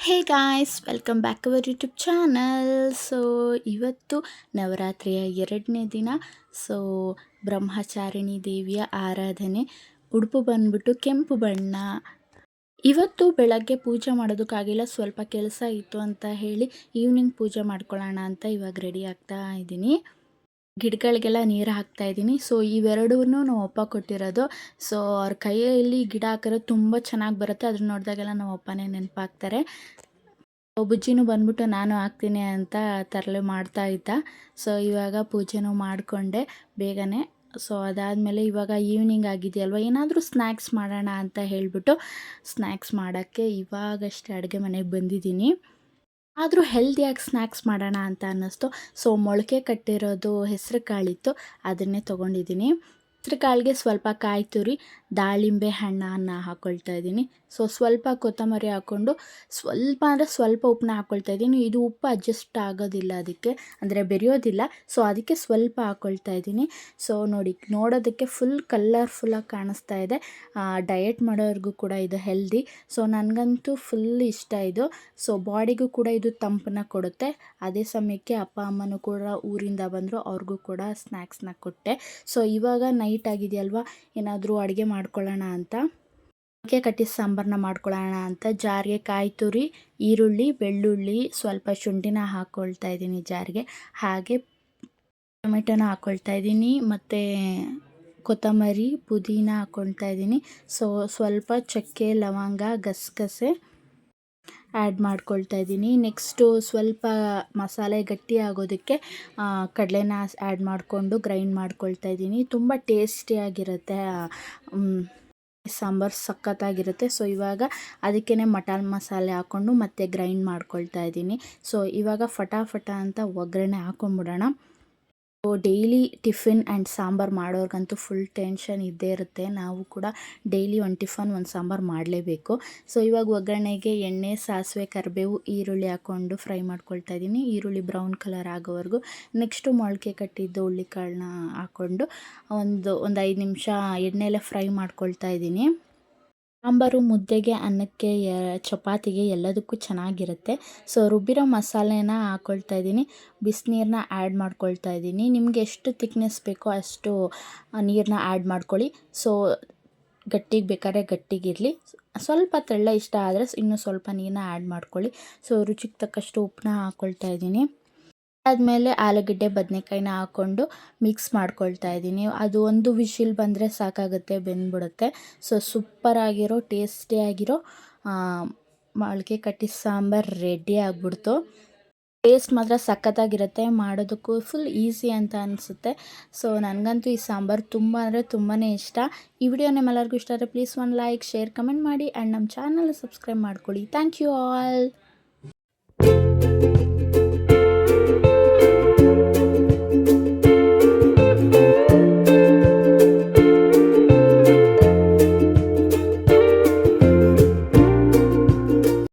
Hey guys welcome back our YouTube channel. So ಇವತ್ತು ನವರಾತ್ರಿಯ 2ನೇ ದಿನ. ಸೊ ಬ್ರಹ್ಮಚಾರಿಣಿ ದೇವಿಯ ಆರಾಧನೆ. ಉಡುಪು ಬಂದ್ಬಿಟ್ಟು ಕೆಂಪು ಬಣ್ಣ. ಇವತ್ತು ಬೆಳಗ್ಗೆ ಪೂಜೆ ಮಾಡೋದಕ್ಕಾಗಿಲ್ಲ, ಸ್ವಲ್ಪ ಕೆಲಸ ಇತ್ತು ಅಂತ ಹೇಳಿ ಈವ್ನಿಂಗ್ ಪೂಜೆ ಮಾಡ್ಕೊಳ್ಳೋಣ ಅಂತ ಇವಾಗ ರೆಡಿ ಆಗ್ತಾ ಇದ್ದೀನಿ. ಗಿಡಗಳಿಗೆಲ್ಲ ನೀರು ಹಾಕ್ತಾ ಇದ್ದೀನಿ. ಸೊ ಇವೆರಡೂ ನಮ್ಮ ಅಪ್ಪ ಕೊಟ್ಟಿರೋದು. ಸೊ ಅವ್ರ ಕೈಯಲ್ಲಿ ಗಿಡ ಹಾಕಿರೋದು ತುಂಬ ಚೆನ್ನಾಗಿ ಬರುತ್ತೆ. ಅದನ್ನ ನೋಡಿದಾಗೆಲ್ಲ ನಮ್ಮ ಅಪ್ಪನೇ ನೆನಪಾಗ್ತಾರೆ. ಬುಜ್ಜಿನೂ ಬಂದ್ಬಿಟ್ಟು ನಾನು ಹಾಕ್ತೀನಿ ಅಂತ ತರಲೆ ಮಾಡ್ತಾ ಇದ್ದ. ಸೊ ಇವಾಗ ಪೂಜೆನೂ ಮಾಡಿಕೊಂಡೆ ಬೇಗನೆ. ಸೊ ಅದಾದಮೇಲೆ ಇವಾಗ ಈವ್ನಿಂಗ್ ಆಗಿದೆಯಲ್ವ, ಏನಾದರೂ ಸ್ನ್ಯಾಕ್ಸ್ ಮಾಡೋಣ ಅಂತ ಹೇಳಿಬಿಟ್ಟು ಸ್ನ್ಯಾಕ್ಸ್ ಮಾಡೋಕ್ಕೆ ಇವಾಗಷ್ಟೇ ಅಡುಗೆ ಮನೆಗೆ ಬಂದಿದ್ದೀನಿ. ಆದರೂ ಹೆಲ್ದಿಯಾಗಿ ಸ್ನ್ಯಾಕ್ಸ್ ಮಾಡೋಣ ಅಂತ ಅನ್ನಿಸ್ತು. ಸೊ ಮೊಳಕೆ ಕಟ್ಟಿರೋದು ಹೆಸರು ಕಾಳಿತ್ತು, ಅದನ್ನೇ ತೊಗೊಂಡಿದ್ದೀನಿ. ಹೆಸರು ಕಾಳಿಗೆ ಸ್ವಲ್ಪ ಕಾಯಿ ತುರಿ, ದಾಳಿಂಬೆ ಹಣ್ಣನ್ನು ಹಾಕ್ಕೊಳ್ತಾ ಇದ್ದೀನಿ. ಸೊ ಸ್ವಲ್ಪ ಕೊತ್ತಂಬರಿ ಹಾಕ್ಕೊಂಡು ಸ್ವಲ್ಪ ಅಂದರೆ ಸ್ವಲ್ಪ ಉಪ್ಪನ್ನ ಹಾಕ್ಕೊಳ್ತಾ ಇದ್ದೀನಿ. ಇದು ಉಪ್ಪು ಅಡ್ಜಸ್ಟ್ ಆಗೋದಿಲ್ಲ ಅದಕ್ಕೆ, ಅಂದರೆ ಬೆರೆಯೋದಿಲ್ಲ. ಸೊ ಅದಕ್ಕೆ ಸ್ವಲ್ಪ ಹಾಕ್ಕೊಳ್ತಾ ಇದ್ದೀನಿ. ಸೊ ನೋಡೋದಕ್ಕೆ ಫುಲ್ ಕಲರ್ಫುಲ್ಲಾಗಿ ಕಾಣಿಸ್ತಾ ಇದೆ. ಡಯಟ್ ಮಾಡೋರಿಗೂ ಕೂಡ ಇದು ಹೆಲ್ದಿ. ಸೊ ನನಗಂತೂ ಫುಲ್ ಇಷ್ಟ ಇದು. ಸೊ ಬಾಡಿಗೂ ಕೂಡ ಇದು ತಂಪನ್ನ ಕೊಡುತ್ತೆ. ಅದೇ ಸಮಯಕ್ಕೆ ಅಪ್ಪ ಅಮ್ಮನೂ ಕೂಡ ಊರಿಂದ ಬಂದರು, ಅವ್ರಿಗೂ ಕೂಡ ಸ್ನ್ಯಾಕ್ಸ್ನ ಕೊಟ್ಟೆ. ಸೊ ಇವಾಗ ನೈಟ್ ಆಗಿದೆಯಲ್ವ, ಏನಾದರೂ ಅಡುಗೆ ಮಾಡ್ಕೊಳ್ಳೋಣ ಅಂತ ಕಟ್ಟಿ ಸಾಂಬಾರನ್ನ ಮಾಡ್ಕೊಳ್ಳೋಣ ಅಂತ ಜಾರಿಗೆ ಕಾಯಿ ತುರಿ, ಈರುಳ್ಳಿ, ಬೆಳ್ಳುಳ್ಳಿ, ಸ್ವಲ್ಪ ಶುಂಠಿನ ಹಾಕ್ಕೊಳ್ತಾ ಇದ್ದೀನಿ ಜಾರಿಗೆ. ಹಾಗೆ ಟೊಮೆಟೊನ ಹಾಕ್ಕೊಳ್ತಾ ಇದ್ದೀನಿ, ಮತ್ತು ಕೊತ್ತಂಬರಿ, ಪುದೀನ ಹಾಕ್ಕೊಳ್ತಾ ಇದ್ದೀನಿ. ಸೊ ಸ್ವಲ್ಪ ಚಕ್ಕೆ, ಲವಂಗ, ಗಸಗಸೆ ಆ್ಯಡ್ ಮಾಡ್ಕೊಳ್ತಾ ಇದ್ದೀನಿ. ನೆಕ್ಸ್ಟು ಸ್ವಲ್ಪ ಮಸಾಲೆ ಗಟ್ಟಿ ಆಗೋದಕ್ಕೆ ಕಡಲೆನ ಆ್ಯಡ್ ಮಾಡಿಕೊಂಡು ಗ್ರೈಂಡ್ ಮಾಡ್ಕೊಳ್ತಾ ಇದ್ದೀನಿ. ತುಂಬ ಟೇಸ್ಟಿಯಾಗಿರುತ್ತೆ ಸಾಂಬಾರು, ಸಖತ್ತಾಗಿರುತ್ತೆ. ಸೊ ಇವಾಗ ಅದಕ್ಕೇ ಮಟನ್ ಮಸಾಲೆ ಹಾಕ್ಕೊಂಡು ಮತ್ತೆ ಗ್ರೈಂಡ್ ಮಾಡ್ಕೊಳ್ತಾ ಇದ್ದೀನಿ. ಸೊ ಇವಾಗ ಫಟಾಫಟ ಅಂತ ಒಗ್ಗರಣೆ ಹಾಕೊಂಡ್ಬಿಡೋಣ. So daily tiffin and sambar ಮಾಡೋರ್ಗಂತೂ ಫುಲ್ ಟೆನ್ಷನ್ ಇದ್ದೇ ಇರುತ್ತೆ. ನಾವು ಕೂಡ ಡೈಲಿ ಒಂದು ಟಿಫನ್ ಒಂದು ಸಾಂಬಾರು ಮಾಡಲೇಬೇಕು. ಸೊ ಇವಾಗ ಒಗ್ಗರಣೆಗೆ ಎಣ್ಣೆ, ಸಾಸಿವೆ, ಕರಿಬೇವು, ಈರುಳ್ಳಿ ಹಾಕ್ಕೊಂಡು ಫ್ರೈ ಮಾಡ್ಕೊಳ್ತಾ ಇದ್ದೀನಿ. ಈರುಳ್ಳಿ ಬ್ರೌನ್ ಕಲರ್ ಆಗೋವರೆಗೂ. ನೆಕ್ಸ್ಟು ಮೊಳಕೆ ಕಟ್ಟಿದ್ದು ಹುಳ್ಳಿಕಾಳನ್ನ ಹಾಕ್ಕೊಂಡು ಒಂದು 5 ನಿಮಿಷ ಎಣ್ಣೆಲೆ ಫ್ರೈ ಮಾಡ್ಕೊಳ್ತಾ ಇದ್ದೀನಿ. ಸಾಂಬಾರು ಮುದ್ದೆಗೆ, ಅನ್ನಕ್ಕೆ, ಚಪಾತಿಗೆ ಎಲ್ಲದಕ್ಕೂ ಚೆನ್ನಾಗಿರುತ್ತೆ. ಸೊ ರುಬ್ಬಿರೋ ಮಸಾಲೆನ ಹಾಕ್ಕೊಳ್ತಾ ಇದ್ದೀನಿ. ಬಿಸಿನೀರನ್ನ ಆ್ಯಡ್ ಮಾಡ್ಕೊಳ್ತಾ ಇದ್ದೀನಿ. ನಿಮಗೆ ಎಷ್ಟು ತಿಕ್ನೆಸ್ ಬೇಕೋ ಅಷ್ಟು ನೀರನ್ನ ಆ್ಯಡ್ ಮಾಡ್ಕೊಳ್ಳಿ. ಸೊ ಗಟ್ಟಿಗೆ ಬೇಕಾದ್ರೆ ಗಟ್ಟಿಗಿರಲಿ, ಸ್ವಲ್ಪ ತೆಳ್ಳ ಇಷ್ಟ ಆದರೆ ಇನ್ನೂ ಸ್ವಲ್ಪ ನೀರನ್ನ ಆ್ಯಡ್ ಮಾಡ್ಕೊಳ್ಳಿ. ಸೊ ರುಚಿಗೆ ತಕ್ಕಷ್ಟು ಉಪ್ಪನ್ನ ಹಾಕ್ಕೊಳ್ತಾ ಇದ್ದೀನಿ. ಆದಮೇಲೆ ಆಲೂಗಡ್ಡೆ, ಬದನೆಕಾಯಿನ ಹಾಕ್ಕೊಂಡು ಮಿಕ್ಸ್ ಮಾಡ್ಕೊಳ್ತಾ ಇದ್ದೀನಿ. ಅದು ಒಂದು ವಿಶಿಲ್ ಬಂದರೆ ಸಾಕಾಗುತ್ತೆ, ಬೆಂದ್ಬಿಡುತ್ತೆ. ಸೊ ಸೂಪರಾಗಿರೋ ಟೇಸ್ಟಿಯಾಗಿರೋ ಮೊಳಕೆ ಕಟ್ಟಿ ಸಾಂಬಾರು ರೆಡಿ ಆಗಿಬಿಡ್ತು. ಟೇಸ್ಟ್ ಮಾತ್ರ ಸಖತ್ತಾಗಿರುತ್ತೆ. ಮಾಡೋದಕ್ಕೂ ಫುಲ್ ಈಸಿ ಅಂತ ಅನಿಸುತ್ತೆ. ಸೊ ನನಗಂತೂ ಈ ಸಾಂಬಾರು ತುಂಬ ಅಂದರೆ ತುಂಬಾ ಇಷ್ಟ. ಈ ವಿಡಿಯೋ ನಿಮ್ಮೆಲ್ಲರಿಗೂ ಇಷ್ಟ ಆದರೆ ಪ್ಲೀಸ್ ಒಂದು ಲೈಕ್, ಶೇರ್, ಕಮೆಂಟ್ ಮಾಡಿ ಆ್ಯಂಡ್ ನಮ್ಮ ಚಾನಲ್ ಸಬ್ಸ್ಕ್ರೈಬ್ ಮಾಡ್ಕೊಳ್ಳಿ. Thank you all.